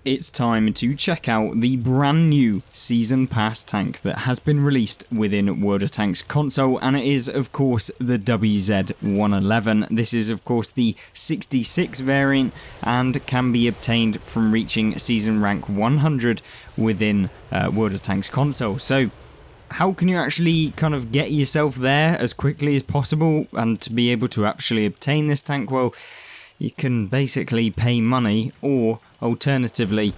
It's time to check out the brand new Season Pass tank that has been released within World of Tanks console, and it is of course the WZ-111. This is of course the 66 variant and can be obtained from reaching Season Rank 100 within World of Tanks console. So how can you actually kind of get yourself there as quickly as possible and to be able to actually obtain this tank? Well, you can basically pay money, or alternatively,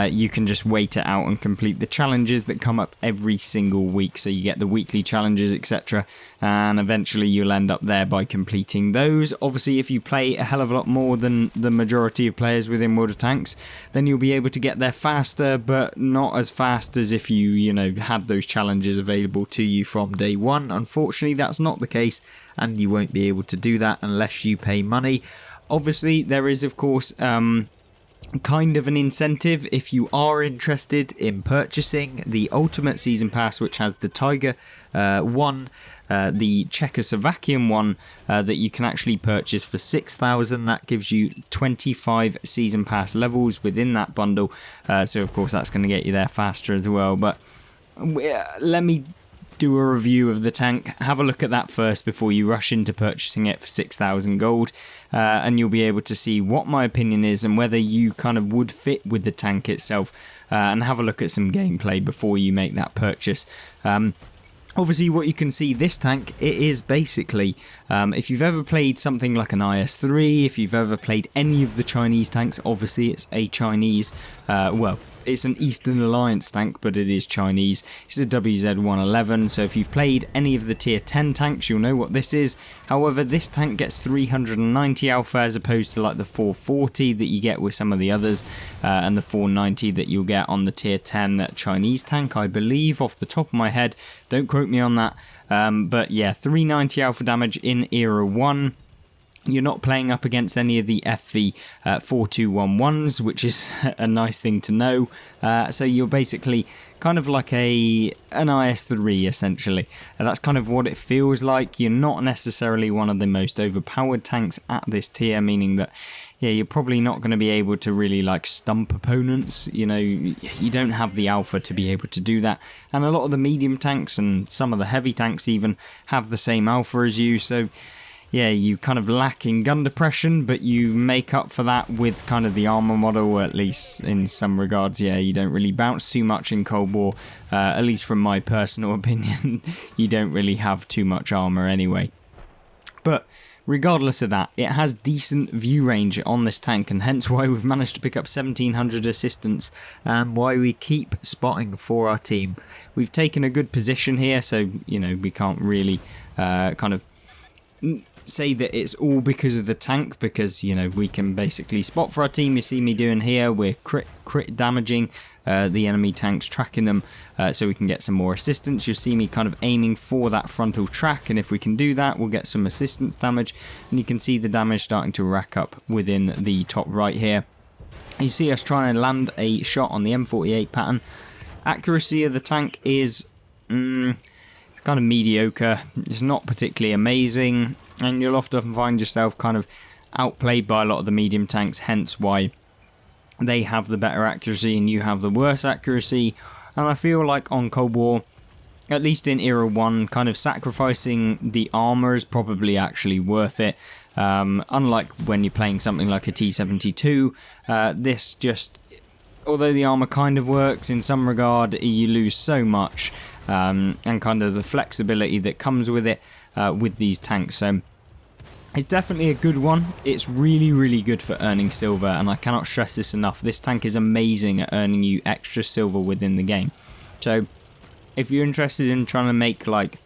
you can just wait it out and complete the challenges that come up every single week. So you get the weekly challenges, etc. And eventually you'll end up there by completing those. Obviously, if you play a hell of a lot more than the majority of players within World of Tanks, then you'll be able to get there faster, but not as fast as if you had those challenges available to you from day one. Unfortunately, that's not the case, and you won't be able to do that unless you pay money. Obviously, there is, of course, kind of an incentive if you are interested in purchasing the Ultimate Season Pass, which has the Tiger one, the Czechoslovakian one that you can actually purchase for 6,000. That gives you 25 Season Pass levels within that bundle. So, of course, that's going to get you there faster as well. But let me do a review of the tank. Have a look at that first before you rush into purchasing it for 6,000 gold, and you'll be able to see what my opinion is and whether you kind of would fit with the tank itself, and have a look at some gameplay before you make that purchase. Obviously, what you can see, this tank, it is basically, if you've ever played something like an IS-3, if you've ever played any of the Chinese tanks, obviously it's a Chinese, it's an Eastern Alliance tank, but it is Chinese. It's a WZ-111, so if you've played any of the tier 10 tanks, you'll know what this is. However, this tank gets 390 alpha as opposed to like the 440 that you get with some of the others, and the 490 that you'll get on the tier 10 Chinese tank, I believe, off the top of my head. Don't quote me on that. But yeah, 390 alpha damage in Era 1. You're not playing up against any of the FV 4211s, which is a nice thing to know. So you're basically kind of like an IS-3 essentially. And that's kind of what it feels like. You're not necessarily one of the most overpowered tanks at this tier, meaning that you're probably not going to be able to really like stump opponents. You don't have the alpha to be able to do that. And a lot of the medium tanks and some of the heavy tanks even have the same alpha as you. So yeah, you kind of lack in gun depression, but you make up for that with kind of the armor model, at least in some regards. Yeah, you don't really bounce too much in Cold War, at least from my personal opinion. You don't really have too much armor anyway. But regardless of that, it has decent view range on this tank, and hence why we've managed to pick up 1,700 assistance, and why we keep spotting for our team. We've taken a good position here, so, we can't really kind of say that it's all because of the tank, because we can basically spot for our team. You see me doing here, we're crit damaging the enemy tanks, tracking them, so we can get some more assistance. You'll see me kind of aiming for that frontal track, and if we can do that, we'll get some assistance damage, and you can see the damage starting to rack up within the top right here. You see us trying to land a shot on the M48 pattern. Accuracy of the tank is kind of mediocre. It's not particularly amazing, and you'll often find yourself kind of outplayed by a lot of the medium tanks, hence why they have the better accuracy and you have the worse accuracy. And I feel like on Cold War, at least in Era 1, kind of sacrificing the armor is probably actually worth it. Unlike when you're playing something like a T-72, this just, although the armor kind of works in some regard, you lose so much, and kind of the flexibility that comes with it with these tanks. So it's definitely a good one. It's really, really good for earning silver, and I cannot stress this enough. This tank is amazing at earning you extra silver within the game. So if you're interested in trying to make like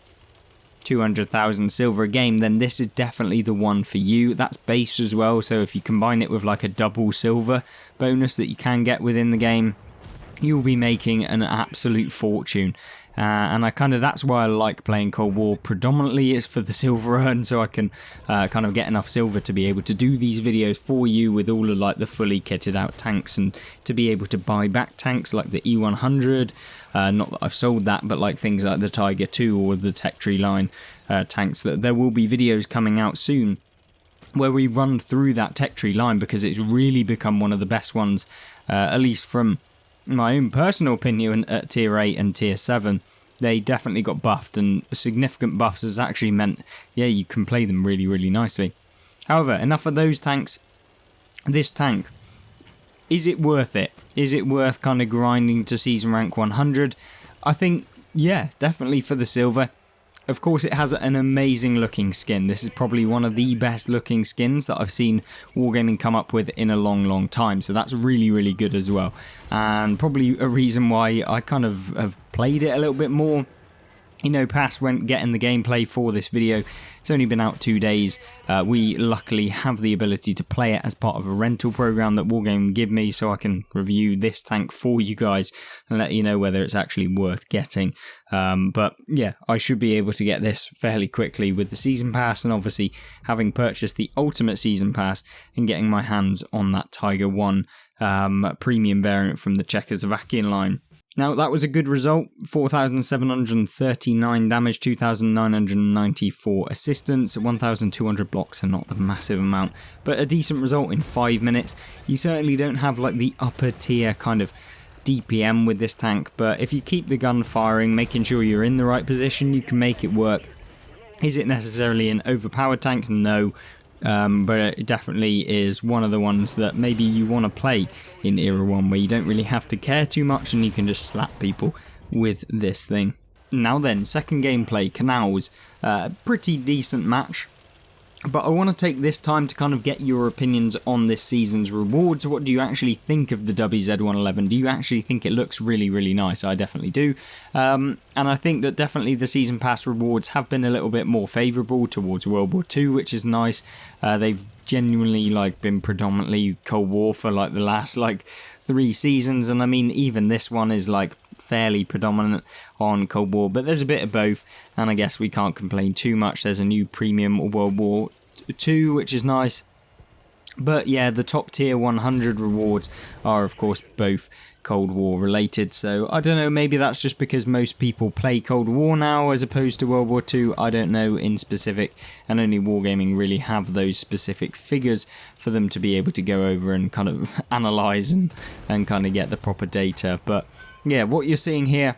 200,000 silver a game, then this is definitely the one for you. That's base as well, so if you combine it with like a double silver bonus that you can get within the game, you'll be making an absolute fortune. And that's why I like playing Cold War. Predominantly it's for the silver earn, so I can kind of get enough silver to be able to do these videos for you with all of like the fully kitted out tanks, and to be able to buy back tanks like the E100, not that I've sold that, but like things like the Tiger 2 or the Tech Tree line tanks. That there will be videos coming out soon where we run through that tech tree line, because it's really become one of the best ones, at least from my own personal opinion, at tier 8 and tier 7. They definitely got buffed, and significant buffs has actually meant, yeah, you can play them really, really nicely. However, enough of those tanks. This tank, is it worth it? Is it worth kind of grinding to season rank 100? I think, yeah, definitely for the silver. Of course, it has an amazing looking skin. This is probably one of the best looking skins that I've seen Wargaming come up with in a long, long time. So that's really, really good as well. And probably a reason why I kind of have played it a little bit more. You know, past when getting the gameplay for this video, it's only been out 2 days. We luckily have the ability to play it as part of a rental program that Wargaming give me, so I can review this tank for you guys and let you know whether it's actually worth getting. But yeah, I should be able to get this fairly quickly with the season pass, and obviously having purchased the ultimate season pass and getting my hands on that Tiger 1 premium variant from the Czechoslovakian line. Now, that was a good result, 4,739 damage, 2,994 assistance, 1,200 blocks, so not a massive amount, but a decent result in 5 minutes. You certainly don't have like the upper tier kind of DPM with this tank, but if you keep the gun firing, making sure you're in the right position, you can make it work. Is it necessarily an overpowered tank? No. But it definitely is one of the ones that maybe you want to play in Era 1, where you don't really have to care too much and you can just slap people with this thing. Now then, second gameplay, Canals. Pretty decent match. But I want to take this time to kind of get your opinions on this season's rewards. What do you actually think of the WZ111? Do you actually think it looks really, really nice? I definitely do. And I think that definitely the season pass rewards have been a little bit more favourable towards World War II, which is nice. They've genuinely like been predominantly Cold War for like the last like 3 seasons, and I mean even this one is like fairly predominant on Cold War, but there's a bit of both, and I guess we can't complain too much. There's a new premium World War II, which is nice. But yeah, the top tier 100 rewards are of course both Cold War related, so I don't know, maybe that's just because most people play Cold War now as opposed to World War II, I don't know in specific, and only Wargaming really have those specific figures for them to be able to go over and kind of analyse and kind of get the proper data. But yeah, what you're seeing here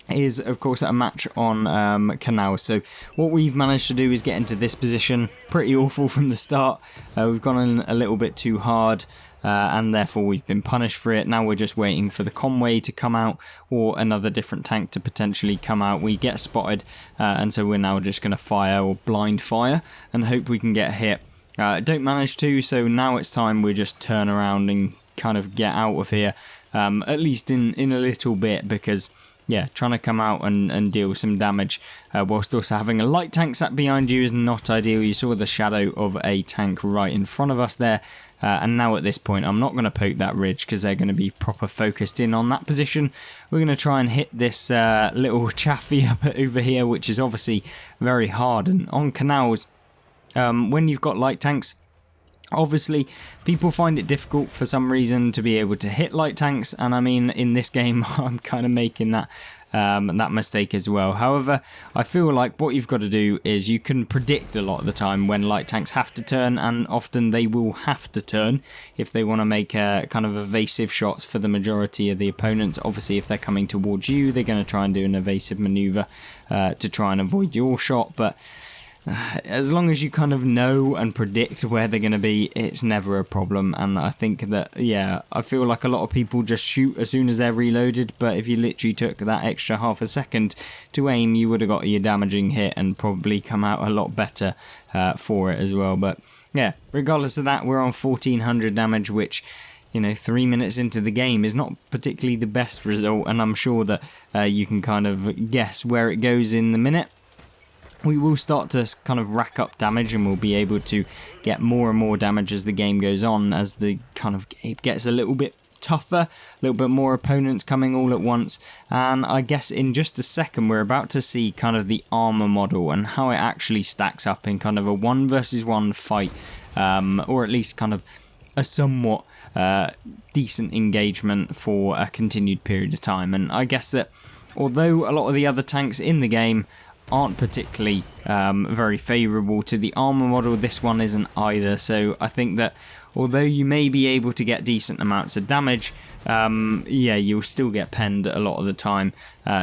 is of course a match on Canal. So what we've managed to do is get into this position. Pretty awful from the start. We've gone in a little bit too hard, and therefore we've been punished for it. Now we're just waiting for the Conway to come out or another different tank to potentially come out. We get spotted, and so we're now just going to fire or blind fire and hope we can get a hit. Don't manage to, so now it's time we just turn around and kind of get out of here, at least in a little bit, because yeah, trying to come out and deal some damage whilst also having a light tank sat behind you is not ideal. You saw the shadow of a tank right in front of us there, and now at this point I'm not going to poke that ridge because they're going to be proper focused in on that position. We're going to try and hit this little chaffy up over here, which is obviously very hard. And on Canals, when you've got light tanks, obviously people find it difficult for some reason to be able to hit light tanks, and I mean in this game I'm kind of making that mistake as well. However, I feel like what you've got to do is you can predict a lot of the time when light tanks have to turn, and often they will have to turn if they want to make kind of evasive shots for the majority of the opponents. Obviously if they're coming towards you, they're going to try and do an evasive maneuver to try and avoid your shot, but as long as you kind of know and predict where they're going to be, it's never a problem. And I think that, yeah, I feel like a lot of people just shoot as soon as they're reloaded, but if you literally took that extra half a second to aim, you would have got your damaging hit and probably come out a lot better for it as well. But yeah, regardless of that, we're on 1400 damage, which, you know, 3 minutes into the game is not particularly the best result, and I'm sure that you can kind of guess where it goes in the minute. We will start to kind of rack up damage, and we'll be able to get more and more damage as the game goes on, as the kind of it gets a little bit tougher, a little bit more opponents coming all at once. And I guess in just a second we're about to see kind of the armor model and how it actually stacks up in kind of a 1 versus 1 fight, or at least kind of a somewhat decent engagement for a continued period of time. And I guess that although a lot of the other tanks in the game aren't particularly very favourable to the armour model. This one isn't either, so I think that although you may be able to get decent amounts of damage, yeah, you'll still get penned a lot of the time.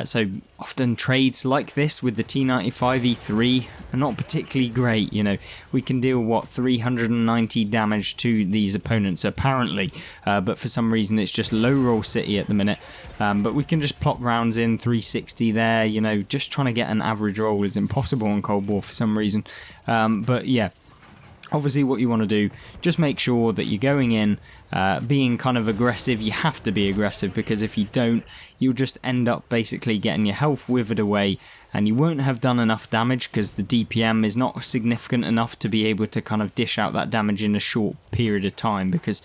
So often trades like this with the T95E3 are not particularly great. You know, we can deal, what, 390 damage to these opponents apparently, but for some reason it's just low roll city at the minute. But we can just plop rounds in, 360 there, you know, just trying to get an average roll is impossible in Cold War for some reason. But yeah, obviously what you want to do, just make sure that you're going in, being kind of aggressive. You have to be aggressive, because if you don't, you'll just end up basically getting your health withered away, and you won't have done enough damage because the DPM is not significant enough to be able to kind of dish out that damage in a short period of time, because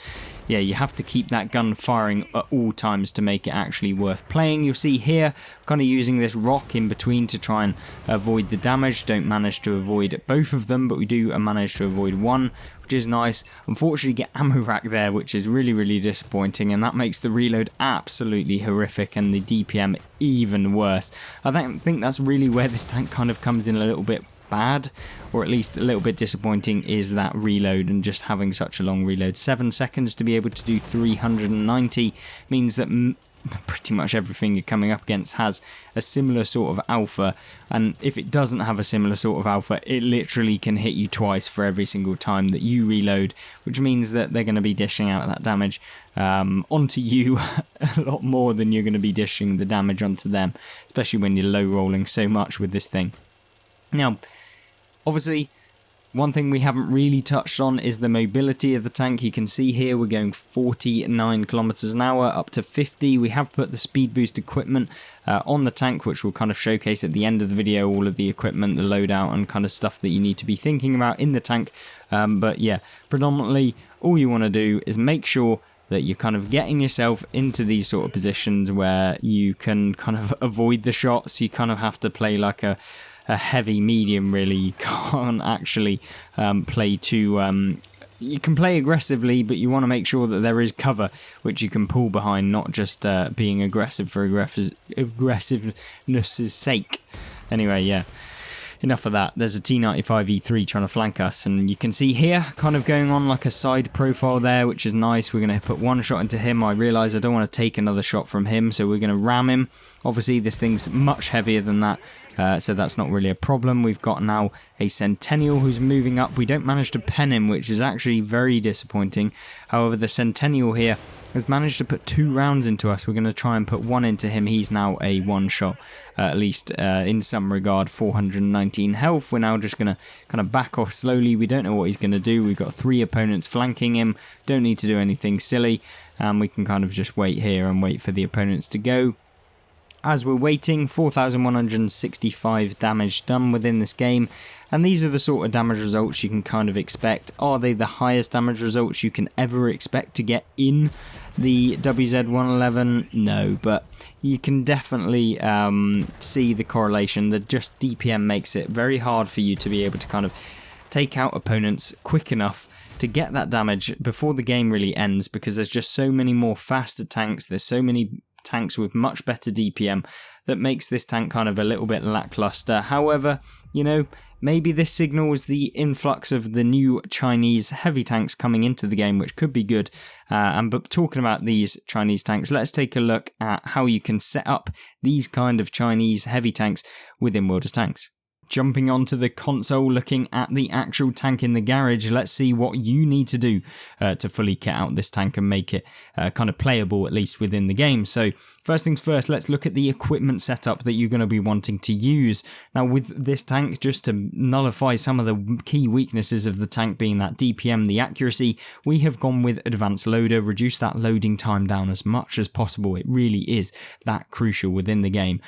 yeah, you have to keep that gun firing at all times to make it actually worth playing. You'll see here, kind of using this rock in between to try and avoid the damage. Don't manage to avoid both of them, but we do manage to avoid one, which is nice. Unfortunately, get ammo rack there, which is really, really disappointing, and that makes the reload absolutely horrific and the DPM even worse. I think that's really where this tank kind of comes in a little bit bad, or at least a little bit disappointing, is that reload and just having such a long reload. 7 seconds to be able to do 390 means that pretty much everything you're coming up against has a similar sort of alpha, and if it doesn't have a similar sort of alpha, it literally can hit you twice for every single time that you reload, which means that they're going to be dishing out that damage onto you a lot more than you're going to be dishing the damage onto them, especially when you're low rolling so much with this thing. Now, obviously, one thing we haven't really touched on is the mobility of the tank. You can see here we're going 49 kilometers an hour up to 50. We have put the speed boost equipment on the tank, which will kind of showcase at the end of the video all of the equipment, the loadout, and kind of stuff that you need to be thinking about in the tank. But yeah, predominantly all you want to do is make sure that you're kind of getting yourself into these sort of positions where you can kind of avoid the shots. You kind of have to play like a heavy medium, really. You can't actually play too you can play aggressively, but you want to make sure that there is cover which you can pull behind, not just being aggressive for aggressiveness' sake. Anyway, yeah, enough of that. There's a T95E3 trying to flank us, and you can see here kind of going on like a side profile there, which is nice. We're going to put one shot into him. I realise I don't want to take another shot from him, so we're going to ram him. Obviously this thing's much heavier than that, so that's not really a problem. We've got now a Centennial who's moving up. We don't manage to pen him, which is actually very disappointing. However, the Centennial here has managed to put 2 rounds into us. We're going to try and put one into him. He's now a one shot, at least in some regard. 419 health. We're now just going to kind of back off slowly. We don't know what he's going to do. We've got 3 opponents flanking him. Don't need to do anything silly. We can kind of just wait here and wait for the opponents to go. As we're waiting, 4,165 damage done within this game, and these are the sort of damage results you can kind of expect. Are they the highest damage results you can ever expect to get in the WZ-111? No, but you can definitely see the correlation. That just DPM makes it very hard for you to be able to kind of take out opponents quick enough to get that damage before the game really ends, because there's just so many more faster tanks. There's so many tanks with much better DPM that makes this tank kind of a little bit lackluster. However, you know, maybe this signals the influx of the new Chinese heavy tanks coming into the game, which could be good. But talking about these Chinese tanks, let's take a look at how you can set up these kind of Chinese heavy tanks within World of Tanks. Jumping onto the console, looking at the actual tank in the garage, let's see what you need to do to fully kit out this tank and make it kind of playable, at least within the game. So first things first, let's look at the equipment setup that you're going to be wanting to use. Now with this tank, just to nullify some of the key weaknesses of the tank being that DPM, the accuracy, we have gone with advanced loader, reduce that loading time down as much as possible. It really is that crucial within the game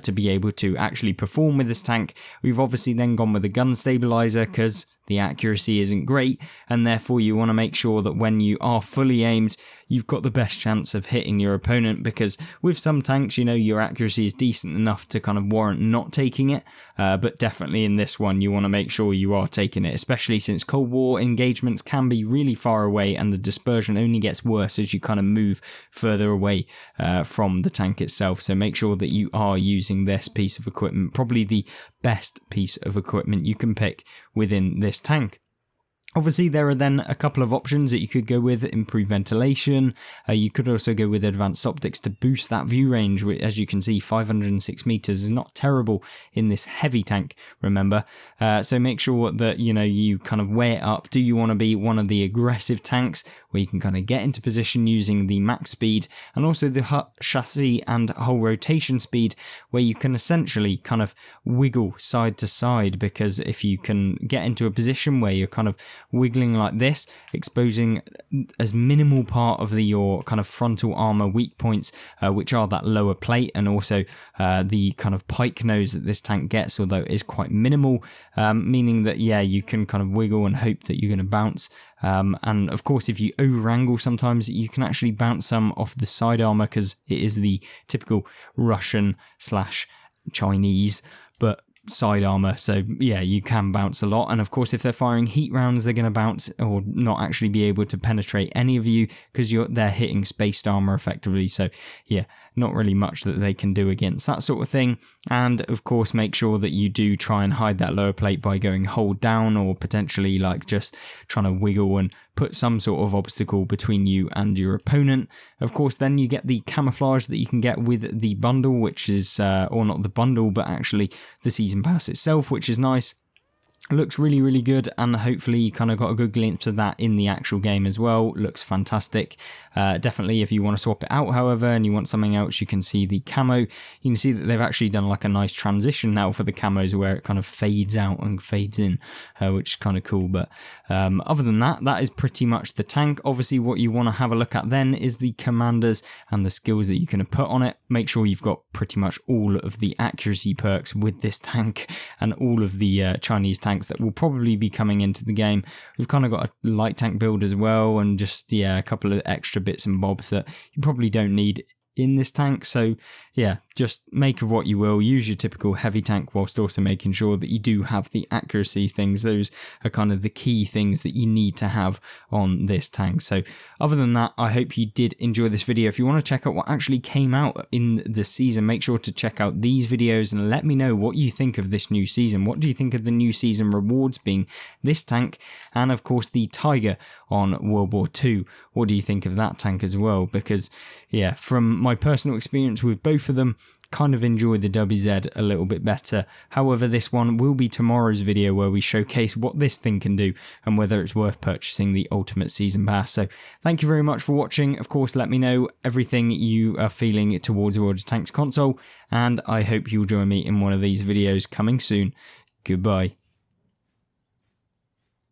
to be able to actually perform with this tank. We've obviously then gone with a gun stabilizer because the accuracy isn't great, and therefore you want to make sure that when you are fully aimed, you've got the best chance of hitting your opponent, because with some tanks, you know, your accuracy is decent enough to kind of warrant not taking it, but definitely in this one you want to make sure you are taking it, especially since Cold War engagements can be really far away and the dispersion only gets worse as you kind of move further away from the tank itself. So make sure that you are using this piece of equipment, probably the best piece of equipment you can pick within this tank. Obviously, there are then a couple of options that you could go with: improved ventilation. You could also go with advanced optics to boost that view range. As you can see, 506 meters is not terrible in this heavy tank, remember. So make sure that, you know, you kind of weigh it up. Do you want to be one of the aggressive tanks where you can kind of get into position using the max speed, and also the chassis and whole rotation speed, where you can essentially kind of wiggle side to side? Because if you can get into a position where you're kind of wiggling like this, exposing as minimal part of your kind of frontal armor weak points, which are that lower plate, and also the kind of pike nose that this tank gets, although it is quite minimal, meaning that, yeah, you can kind of wiggle and hope that you're going to bounce. And of course, if you over angle, sometimes you can actually bounce some off the side armor, because it is the typical Russian / Chinese, but side armor, so yeah, you can bounce a lot. And of course, if they're firing heat rounds, they're going to bounce or not actually be able to penetrate any of you, because they're hitting spaced armor effectively. So yeah, not really much that they can do against that sort of thing. And of course, make sure that you do try and hide that lower plate by going hold down, or potentially like just trying to wiggle and put some sort of obstacle between you and your opponent. Of course, then you get the camouflage that you can get with the bundle, which is, or not the bundle, but actually the season pass itself, which is nice. Looks really, really good, and hopefully you kind of got a good glimpse of that in the actual game as well. Looks fantastic. Definitely, if you want to swap it out, however, and you want something else, you can see the camo. You can see that they've actually done like a nice transition now for the camos, where it kind of fades out and fades in, which is kind of cool. But other than that, that is pretty much the tank. Obviously, what you want to have a look at then is the commanders and the skills that you can put on it. Make sure you've got pretty much all of the accuracy perks with this tank, and all of the Chinese tanks that will probably be coming into the game. We've kind of got a light tank build as well, and just, yeah, a couple of extra bits and bobs that you probably don't need in this tank. So yeah, just make of what you will. Use your typical heavy tank whilst also making sure that you do have the accuracy things. Those are kind of the key things that you need to have on this tank. So other than that, I hope you did enjoy this video. If you want to check out what actually came out in the season, make sure to check out these videos and let me know what you think of this new season. What do you think of the new season rewards being this tank, and of course the Tiger on World War II? What do you think of that tank as well? Because yeah, from my personal experience with both of them, kind of enjoy the WZ a little bit better. However, this one will be tomorrow's video, where we showcase what this thing can do and whether it's worth purchasing the Ultimate Season Pass. So thank you very much for watching. Of course, let me know everything you are feeling towards World of Tanks console, and I hope you'll join me in one of these videos coming soon. Goodbye.